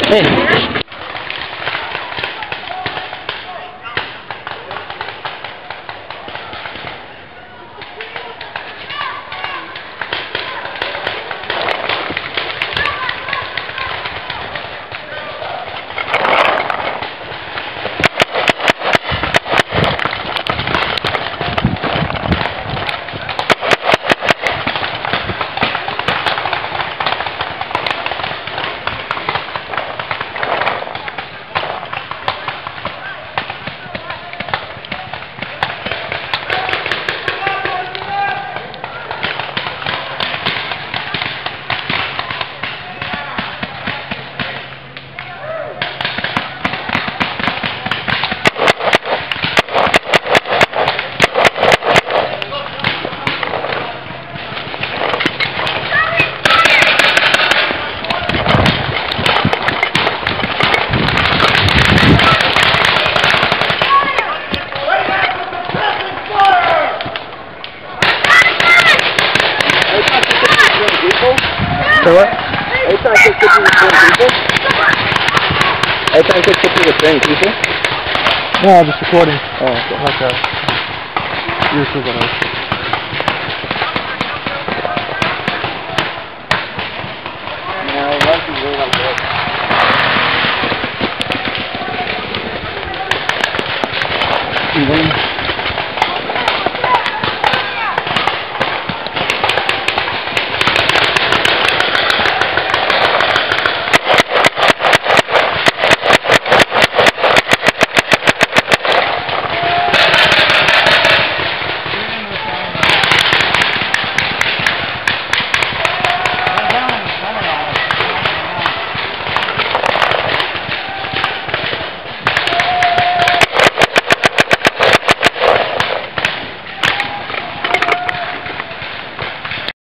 Hey. So what? Are you trying to take pictures with certain people? Are you trying to take pictures with certain people? No, I'm just recording. Oh, okay. Okay. YouTube on us. No, lunch is really not good. You win.